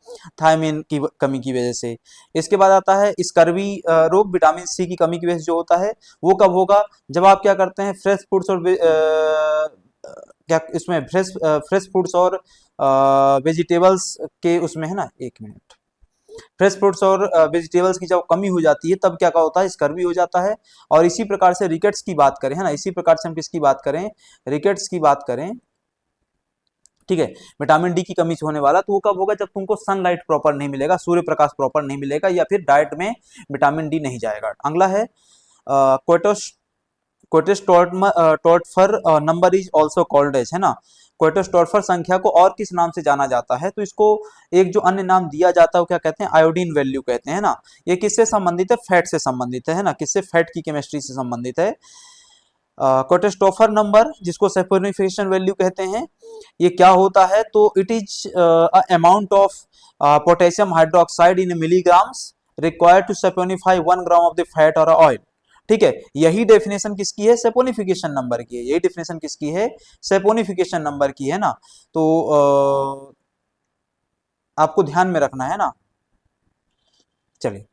थायमिन की कमी की वजह से। इसके बाद आता है स्कर्वी रोग, विटामिन C की कमी की वजह से जो होता है। वो कब होगा, जब आप क्या करते हैं, फ्रेश फूड्स और क्या इसमें फ्रेश फूड्स और वेजिटेबल्स के उसमें, है ना, एक मिनट, फ्रेश फ्रूट्स और वेजिटेबल्स की जब कमी हो जाती है तब क्या क्या होता है, स्कर्वी हो जाता है। और इसी प्रकार से रिकेट्स की बात करें, है ना, इसी प्रकार से हम किसकी बात करें, रिकेट्स की बात करें, ठीक है, विटामिन D की कमी से होने वाला। तो वो कब होगा, जब तुमको सनलाइट प्रॉपर नहीं मिलेगा, सूर्य प्रकाश प्रॉपर नहीं मिलेगा, या फिर डाइट में विटामिन D नहीं जाएगा। अगला है क्वेटोस क्वेटेस्टोर्फर number is also called as, है ना, क्वेटेस्टोर्फर संख्या को और किस नाम से जाना जाता है, तो इसको एक जो अन्य नाम दिया जाता है वो क्या कहते हैं, आयोडीन वैल्यू कहते हैं ना। ये किससे संबंधित है, फैट से संबंधित है ना, किससे, फैट की केमिस्ट्री से संबंधित है। क्वेटेस्टोफर नंबर जिसको सैपोनिफिकेशन वैल्यू कहते हैं, ये क्या होता है, तो it is amount of potassium hydroxide in milligrams required to saponify 1 gram of the fat और ऑयल, ठीक है। यही डेफिनेशन किसकी है, सैपोनिफिकेशन नंबर की है। यही डेफिनेशन किसकी है, सैपोनिफिकेशन नंबर की है ना। तो आपको ध्यान में रखना है ना। चलिए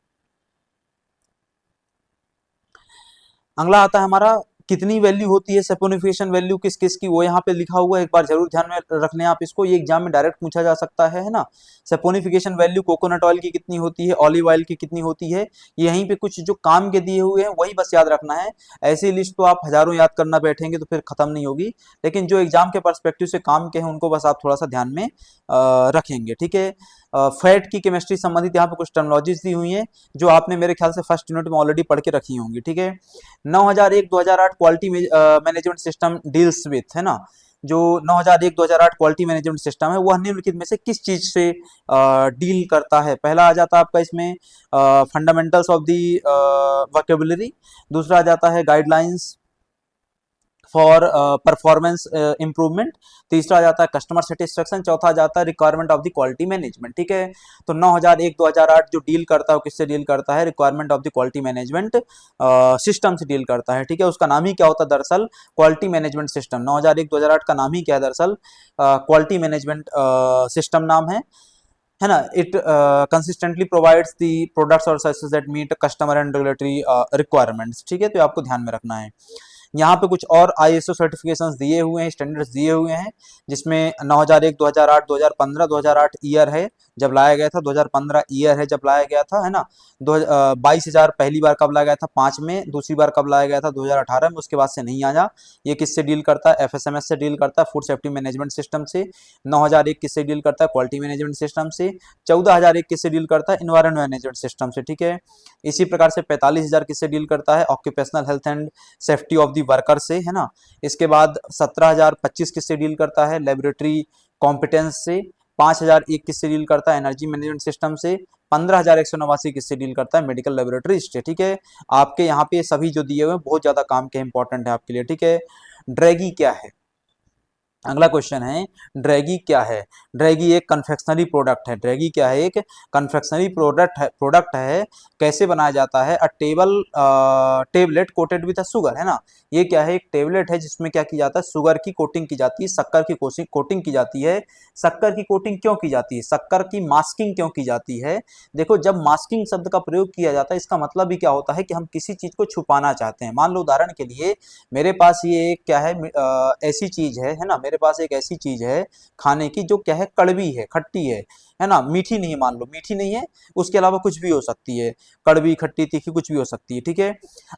अगला आता है हमारा, कितनी वैल्यू होती है सैपोनिफिकेशन वैल्यू किस किस की, वो यहाँ पे लिखा हुआ है, एक बार जरूर ध्यान में रख लें आप इसको, ये एग्जाम में डायरेक्ट पूछा जा सकता है ना। सैपोनिफिकेशन वैल्यू कोकोनट ऑयल की कितनी होती है, ऑलिव ऑयल की कितनी होती है, यहीं पे कुछ जो काम के दिए हुए हैं वही बस याद रखना है। ऐसी लिस्ट तो आप हजारों याद करना बैठेंगे तो फिर खत्म नहीं होगी, लेकिन जो एग्जाम के पर्सपेक्टिव से काम के हैं उनको बस आप थोड़ा सा ध्यान में रखेंगे, ठीक है। फैट की केमिस्ट्री संबंधित यहाँ पे कुछ टर्मिनोलॉजीज दी हुई हैं जो आपने मेरे ख्याल से फर्स्ट यूनिट में ऑलरेडी पढ़ के रखी होंगी, ठीक है। 9001-2008 quality management system deals with, है ना, जो 9001-2008 क्वालिटी मैनेजमेंट सिस्टम है वह निम्नलिखित में से किस चीज से डील करता है? पहला आ जाता है आपका इसमें फंडामेंटल्स ऑफ द वोकेबुलरी, दूसरा आ जाता है गाइडलाइंस फॉर परफॉर्मेंस इंप्रूवमेंट, तीसरा आ जाता है कस्टमर सेटिस्फेक्शन, चौथा आ जाता है requirement of the quality management. ठीक है, तो 9001-2008 जो डील करता है वो किससे डील करता है? Requirement of the quality management system से डील करता है। ठीक है, उसका नाम ही क्या होता है दरअसल? Quality management system. 9001-2008 का नाम ही क्या है दरअसल? क्वालिटी मैनेजमेंट सिस्टम नाम है ना। It consistently provides the products और services that meet customer and regulatory requirements. ठीक है, तो आपको ध्यान में रखना है। यहाँ पे कुछ और ISO सर्टिफिकेशंस दिए हुए हैं, स्टैंडर्ड्स दिए हुए हैं, जिसमें 9001, 2008, 2015, 2008 ईयर है जब लाया गया था, 2015 ईयर है जब लाया गया था, है ना। 22,000 पहली बार कब लाया गया था? 5 में। दूसरी बार कब लाया गया था? 2018 में। उसके बाद से नहीं आया। ये किससे डील करता है? FSMS से डील करता है, फूड सेफ्टी मैनेजमेंट सिस्टम से। 9001 किससे डील करता है? क्वालिटी मैनेजमेंट सिस्टम से। 14,001 किससे डील करता है? इन्वायरमेंट मैनेजमेंट सिस्टम से। ठीक है, इसी प्रकार से 45,000 किससे डील करता है? Occupational health and safety of the worker से, है ना। इसके बाद 17,025 किससे डील करता है? लेबोरेटरी कॉम्पिटेंस से। 5,001 किससे डील करता है? एनर्जी मैनेजमेंट सिस्टम से। 15,189 किससे डील करता है? मेडिकल लेबोरेटरी से। ठीक है, आपके यहाँ पे सभी जो दिए हुए हैं बहुत ज्यादा काम के इंपॉर्टेंट है आपके लिए। ठीक है, ड्रैगी क्या है? अगला क्वेश्चन है, ड्रैगी क्या है? ड्रैगी एक कन्फेक्शनरी प्रोडक्ट है। ड्रैगी क्या है? एक कन्फेक्शनरी प्रोडक्ट है। कैसे बनाया जाता है? टेबलेट कोटेड विद शुगर, है ना। ये क्या है? एक टेबलेट है जिसमें क्या की जाता है? शुगर की कोटिंग की जाती है, शक्कर की कोटिंग की जाती है। शक्कर की कोटिंग क्यों की जाती है? शक्कर की मास्किंग क्यों की जाती है? देखो, जब मास्किंग शब्द का प्रयोग किया जाता है इसका मतलब ही क्या होता है कि हम किसी चीज को छुपाना चाहते हैं। मान लो उदाहरण के लिए मेरे पास ये एक क्या है, ऐसी चीज है ना। मेरे पास एक ऐसी चीज है खाने की जो क्या है? कड़वी है, खट्टी है ना। मीठी नहीं है, मान लो मीठी नहीं है, उसके अलावा कुछ भी हो सकती है, कड़वी, खट्टी, तीखी, कुछ भी हो सकती है। ठीक है,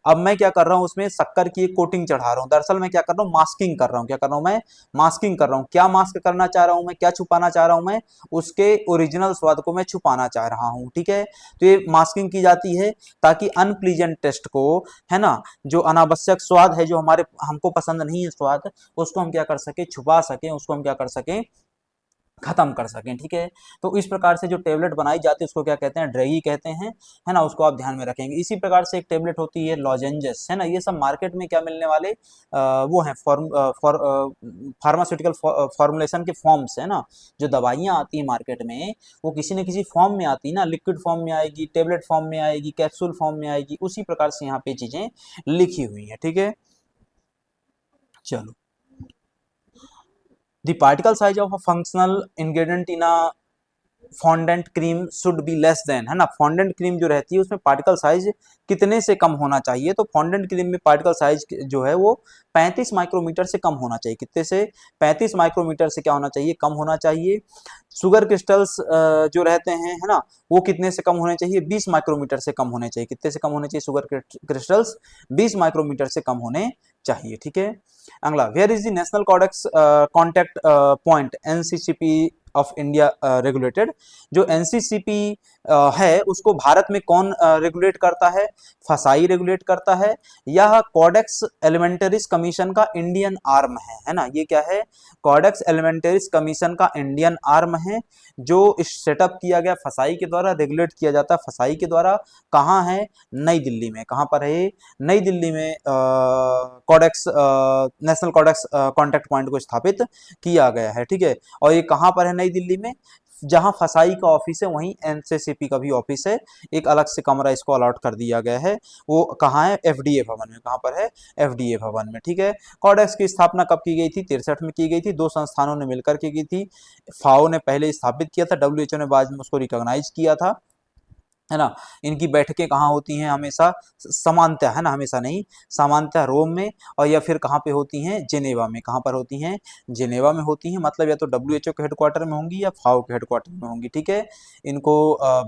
अब मैं क्या कर रहा हूँ? उसमें शक्कर की एक कोटिंग चढ़ा रहा हूँ। दरअसल मैं क्या कर रहा हूँ? मास्किंग कर रहा हूँ। क्या कर रहा हूँ मैं? मास्किंग कर रहा हूँ। क्या मास्क करना चाह रहा हूँ मैं? क्या छुपाना चाह रहा हूँ मैं? उसके ओरिजिनल स्वाद को मैं छुपाना चाह रहा हूँ। ठीक है, तो ये मास्किंग की जाती है ताकि अनप्लीजेंट टेस्ट को, है ना, जो अनावश्यक स्वाद है, जो हमारे हमको पसंद नहीं है स्वाद, उसको हम क्या कर सके? छुपा सकें, उसको हम क्या कर सकें? खत्म कर सकें। ठीक है, तो इस प्रकार से जो टेबलेट बनाई जाती है उसको क्या कहते हैं? ड्रैगी कहते हैं, है ना। उसको आप ध्यान में रखेंगे। इसी प्रकार से एक टेबलेट होती है लॉजेंजेस, है ना। ये सब मार्केट में क्या मिलने वाले वो हैं फार्मास्यूटिकल फॉर्मुलेशन के फॉर्म्स, है ना। जो दवाइयाँ आती हैं मार्केट में वो किसी न किसी फॉर्म में आती है ना। लिक्विड फॉर्म में आएगी, टेबलेट फॉर्म में आएगी, कैप्सूल फॉर्म में आएगी। उसी प्रकार से यहाँ पे चीजें लिखी हुई हैं। ठीक है, चलो। The particle size of a functional ingredient in a fondant cream should be less than, है ना। फॉन्डेंट क्रीम जो रहती है उसमें पार्टिकल साइज कितने से कम होना चाहिए? तो फॉन्डेंट क्रीम में पार्टिकल साइज जो है वो 35 माइक्रोमीटर से कम होना चाहिए। कितने से? 35 माइक्रोमीटर से क्या होना चाहिए? कम होना चाहिए। शुगर क्रिस्टल्स जो रहते हैं, है ना, वो कितने से कम होने चाहिए? 20 माइक्रोमीटर से कम होने चाहिए। कितने से कम होने चाहिए? शुगर क्रिस्टल्स 20 माइक्रोमीटर से कम होने चाहिए। ठीक है, अगला, where is the national codex contact point NCCP of India regulated? जो NCCP है उसको भारत में कौन रेगुलेट करता है? फसाई रेगुलेट करता है। यह कॉडेक्स एलिमेंटरीज कमीशन का इंडियन आर्म है ना। ये क्या है? कॉडेक्स एलिमेंटरीज कमीशन का इंडियन आर्म है, जो सेटअप किया गया फसाई के द्वारा, रेगुलेट किया जाता है फसाई के द्वारा। कहाँ है? नई दिल्ली में। कहाँ पर है? नई दिल्ली में Codex national codex contact point को स्थापित किया गया है। ठीक है, और ये कहाँ पर है? नई दिल्ली में। जहां फसाई का ऑफिस है वहीं NCCP का भी ऑफिस है। एक अलग से कमरा इसको अलॉट कर दिया गया है। वो कहाँ है? FDA भवन में। कहाँ पर है? FDA भवन में। ठीक है, कॉडेक्स की स्थापना कब की गई थी? 63 में की गई थी। दो संस्थानों ने मिलकर के की थी। फाओ ने पहले स्थापित किया था, WHO ने बाद में उसको रिकॉग्नाइज किया था, है ना। इनकी बैठकें कहाँ होती हैं? हमेशा सामान्यतः, है ना, हमेशा नहीं, सामान्यतः रोम में, और या फिर कहाँ पे होती हैं? जिनेवा में। कहाँ पर होती हैं? जिनेवा में होती हैं। मतलब या तो WHO के हेडक्वार्टर में होंगी या फाओ के हेडक्वार्टर में होंगी। ठीक है, इनको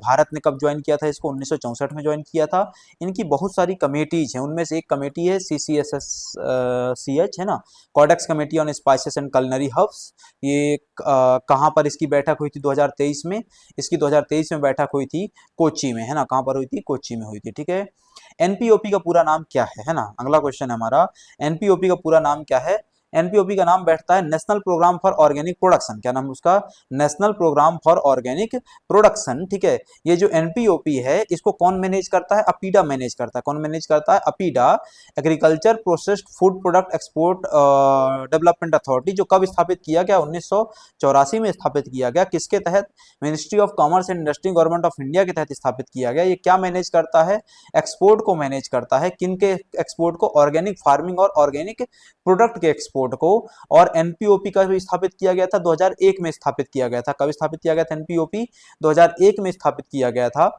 भारत ने कब ज्वाइन किया था? इसको 1964 में ज्वाइन किया था। इनकी बहुत सारी कमेटीज हैं, उनमें से एक कमेटी है CCSSCH, है ना, Codex committee on spices and culinary herbs. ये कहाँ पर इसकी बैठक हुई थी? 2023 में। इसकी 2023 में बैठक हुई थी कोच्चि में, है ना। कहां पर हुई थी? कोच्चि में हुई थी। ठीक है, NPOP का पूरा नाम क्या है ना। अगला क्वेश्चन है हमारा, NPOP का पूरा नाम क्या है? एनपीओपी का नाम बैठता है national programme for organic production. क्या नाम उसका? National programme for organic production. ठीक है, ये जो एनपीओपी है इसको कौन मैनेज करता है? अपीडा मैनेज करता है। कौन मैनेज करता है? APEDA, agriculture processed food product export development authority, जो कब स्थापित किया गया? 1984 में स्थापित किया गया। किसके तहत? Ministry of commerce and industry, government of India के तहत स्थापित किया गया। ये क्या मैनेज करता है? एक्सपोर्ट को मैनेज करता है। किन के एक्सपोर्ट को? ऑर्गेनिक फार्मिंग और ऑर्गेनिक प्रोडक्ट के एक्सपोर्ट को। और एनपीओपी का भी स्थापित किया गया था 2001 में स्थापित किया गया था। कब स्थापित किया गया था एनपीओपी? 2001 में स्थापित किया गया था,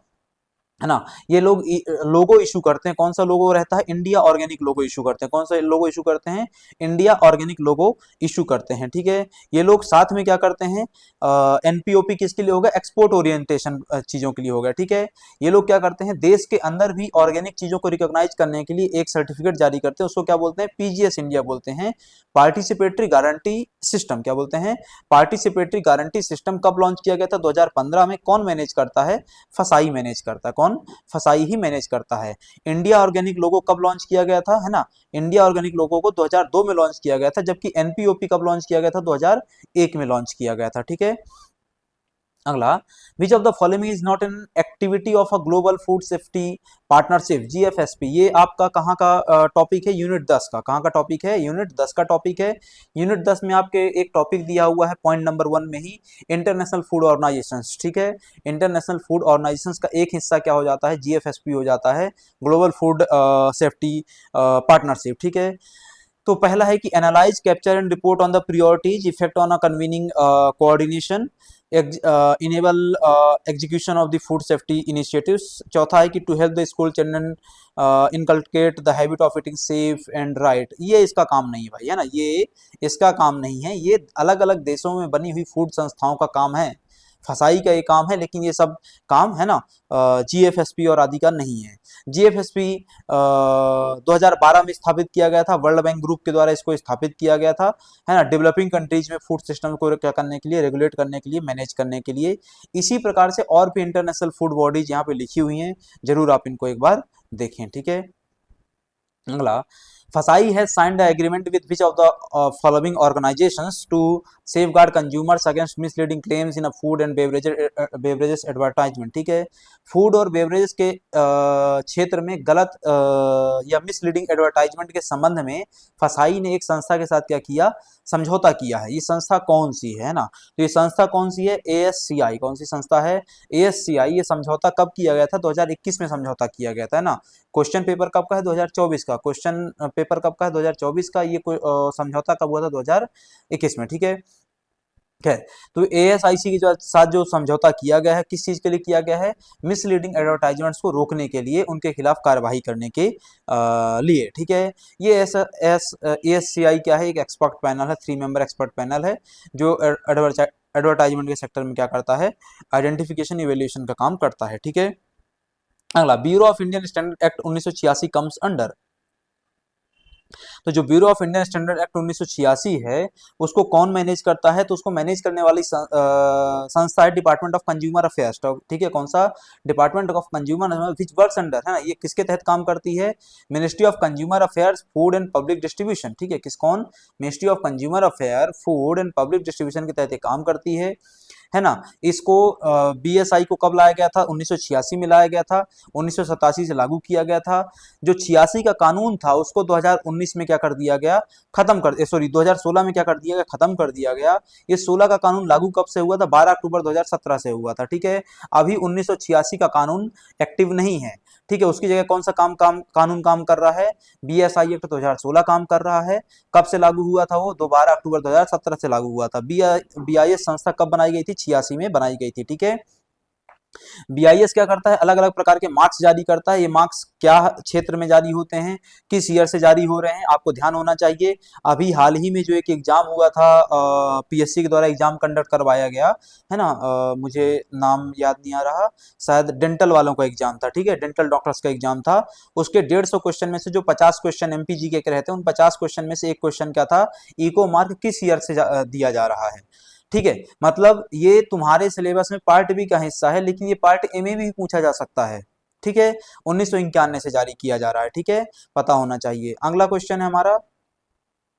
है ना। ये लोग लोगो इशू करते हैं। कौन सा लोगो रहता है? इंडिया ऑर्गेनिक लोगो इशू करते हैं। कौन सा लोगो इशू करते हैं? इंडिया ऑर्गेनिक लोगो इशू करते हैं। ठीक है, ये लोग साथ में क्या करते हैं? एनपीओपी किसके लिए होगा? एक्सपोर्ट ओरिएंटेशन चीजों के लिए होगा। ठीक है, ये लोग क्या करते हैं? देश के अंदर भी ऑर्गेनिक चीजों को रिकॉग्नाइज करने के लिए एक सर्टिफिकेट जारी करते हैं। उसको क्या बोलते हैं? पीजीएस इंडिया बोलते हैं, पार्टिसिपेटरी गारंटी सिस्टम। क्या बोलते हैं? Participatory guarantee system. कब लॉन्च किया गया था? 2015 में। कौन मैनेज करता है? फसाई मैनेज करता है। कौन? फसाई ही मैनेज करता है। इंडिया ऑर्गेनिक लोगो कब लॉन्च किया गया था? है ना, इंडिया ऑर्गेनिक लोगो को 2002 में लॉन्च किया गया था, जबकि एनपीओपी कब लॉन्च किया गया था? 2001 में लॉन्च किया गया था। ठीक है, अगला, which of the following is not an activity of a global food safety partnership, GFSP. ये आपका कहाँ का टॉपिक है? यूनिट 10 का। कहाँ का टॉपिक है? यूनिट 10 का टॉपिक है। यूनिट 10 में आपके एक टॉपिक दिया हुआ है पॉइंट नंबर 1 में ही, इंटरनेशनल फूड ऑर्गेनाइजेशंस। ठीक है, इंटरनेशनल फूड ऑर्गेनाइजेशंस का एक हिस्सा क्या हो जाता है? जीएफएसपी हो जाता है, ग्लोबल फूड सेफ्टी पार्टनरशिप। ठीक है, तो पहला है कि analyse, capture and report on the priorities, effect on a convening coordination, enable execution of the food safety initiatives. चौथा है कि to help the school children inculcate the habit of eating safe and right. ये इसका काम नहीं है भाई, है ना, ये इसका काम नहीं है। ये अलग अलग देशों में बनी हुई फूड संस्थाओं का काम है, फसाई का ये काम है, लेकिन ये सब काम, है ना, जीएफएसपी और आदि का नहीं है। जीएफएसपी 2012 में स्थापित किया गया था, वर्ल्ड बैंक ग्रुप के द्वारा इसको स्थापित किया गया था, है ना, डेवलपिंग कंट्रीज में फूड सिस्टम को क्या करने के लिए? रेगुलेट करने के लिए, मैनेज करने के लिए। इसी प्रकार से और भी इंटरनेशनल फूड बॉडीज यहाँ पे लिखी हुई हैं, जरूर आप इनको एक बार देखें। ठीक है, अगला, FSSAI has signed the agreement with which of the following organisations to safeguard consumers against misleading claims in a food and beverages advertisement. ठीक है, फूड और बेवरेजेस के क्षेत्र में गलत या मिसलीडिंग एडवर्टाइजमेंट के संबंध में फसाई ने एक संस्था के साथ क्या किया? समझौता किया है। ये संस्था कौन सी है ना? तो ये संस्था कौन सी है? एएससीआई। कौन सी संस्था है? एएससीआई। ये समझौता कब किया गया था? 2021 में समझौता किया गया था, है ना। क्वेश्चन पेपर कब का है? 2024 का। क्वेश्चन पेपर कब का है? 2024 का। ये समझौता कब हुआ था? 2021 में। ठीक है, है। तो एएसआईसी के साथ जो समझौता किया गया है, किस चीज के लिए किया गया है? मिसलीडिंग एडवर्टाइजमेंट्स को रोकने के लिए, उनके खिलाफ कार्यवाही करने के लिए। ठीक है, ये एएससीआई क्या है? एक एक्सपर्ट पैनल है, 3 मेंबर एक्सपर्ट पैनल है, जो एडवर्टाइजमेंट के सेक्टर में क्या करता है? आइडेंटिफिकेशन, इवेल्यूएशन का काम करता है। ठीक है, अगला, bureau of Indian standard act 1986 comes under. तो जो bureau of Indian standard act 1986 है, उसको कौन मैनेज करता है? तो उसको मैनेज करने वाली संस्था है डिपार्टमेंट ऑफ कंज्यूमर अफेयर्स। ठीक है, कौन सा? Department of consumer, which works under, है ना। ये किसके तहत काम करती है? Ministry of consumer affairs, food and public distribution. ठीक है, किस कौन? Ministry of consumer affair, food and public distribution के तहत काम करती है ना। इसको बीएसआई को कब लाया गया था? 1986 में लाया गया था, 1987 से लागू किया गया था। जो 86 का कानून था उसको 2019 में क्या कर दिया गया? खत्म कर, सॉरी 2016 में क्या कर दिया गया? खत्म कर दिया गया। ये 16 का कानून लागू कब से हुआ था? 12 अक्टूबर 2017 से हुआ था। ठीक है, अभी 1986 का कानून एक्टिव नहीं है। ठीक है, उसकी जगह कौन सा कानून काम कर रहा है? बीएसआई एक्ट 2016 काम कर रहा है। कब से लागू हुआ था वो? 12 अक्टूबर 2017 से लागू हुआ था। बीआईएस संस्था कब बनाई गई थी? 86 में बनाई गई थी। ठीक है, बीआईएस क्या करता है? अलग अलग प्रकार के मार्क्स जारी करता है। ये मार्क्स क्या क्षेत्र में जारी होते हैं, किस ईयर से जारी हो रहे हैं, आपको ध्यान होना चाहिए। अभी हाल ही में जो एक एग्जाम हुआ था, पीएससी के द्वारा एग्जाम कंडक्ट करवाया गया, है ना, मुझे नाम याद नहीं आ रहा, शायद डेंटल वालों का एग्जाम था। ठीक है, डेंटल डॉक्टर्स का एग्जाम था। उसके 150 क्वेश्चन में से जो 50 क्वेश्चन एमपीजी के रहते हैं, उन 50 क्वेश्चन में से एक क्वेश्चन क्या था? इको मार्क किस ईयर से दिया जा रहा है। ठीक है, मतलब ये तुम्हारे सिलेबस में पार्ट बी का हिस्सा है, लेकिन ये पार्ट ए में भी पूछा जा सकता है। ठीक है, 1991 से जारी किया जा रहा है। ठीक है, पता होना चाहिए। अगला क्वेश्चन है हमारा,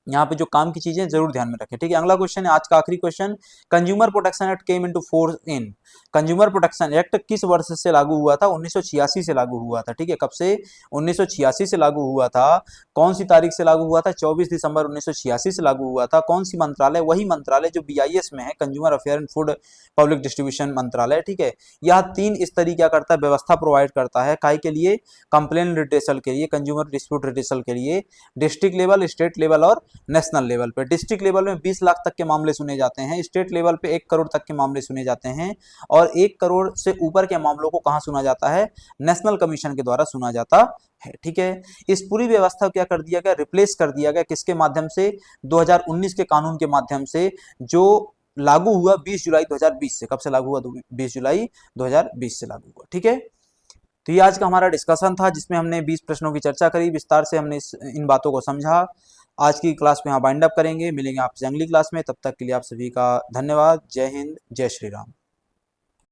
यहाँ पे जो काम की चीजें जरूर ध्यान में रखें, ठीक है। अगला क्वेश्चन है आज का आखिरी question, consumer protection act came into force in, consumer protection act किस वर्ष से लागू हुआ था? 1986 से लागू हुआ था, ठीक है। कब से? 1986 से लागू हुआ था। कौन सी तारीख से लागू हुआ था? 24 दिसंबर 1986 से लागू हुआ था। कौन सी मंत्रालय? वही मंत्रालय जो बीआईएस में है, consumer affair and food public distribution मंत्रालय, ठीक है। यह 3 स्तरीय क्या करता है? व्यवस्था प्रोवाइड करता है, काहे के लिए? कंप्लेन रिड्रेसल के लिए, कंज्यूमर डिस्प्यूट रिड्रेसल के लिए, डिस्ट्रिक्ट लेवल, स्टेट लेवल और नेशनल लेवल पे। डिस्ट्रिक्ट लेवल में 20 लाख तक के मामले सुने जाते हैं, स्टेट लेवल पे 1 करोड़ तक के मामले सुने जाते हैं, और 1 करोड़ से ऊपर के मामलों को कहां सुना जाता है? नेशनल कमीशन के द्वारा सुना जाता है, ठीक है। इस पूरी व्यवस्था को क्या कर दिया गया? रिप्लेस कर दिया गया, किसके माध्यम से? 2019 के कानून के माध्यम से, जो लागू हुआ 20 जुलाई 2020 से। कब से लागू हुआ? 20 जुलाई 2020 से लागू हुआ, ठीक है। तो ये आज का हमारा डिस्कशन था, जिसमें हमने 20 प्रश्नों की चर्चा करी, विस्तार से हमने इन बातों को समझा। आज की क्लास में यहाँ बाइंड अप करेंगे, मिलेंगे आपसे अगली क्लास में। तब तक के लिए आप सभी का धन्यवाद। जय हिंद, जय श्री राम।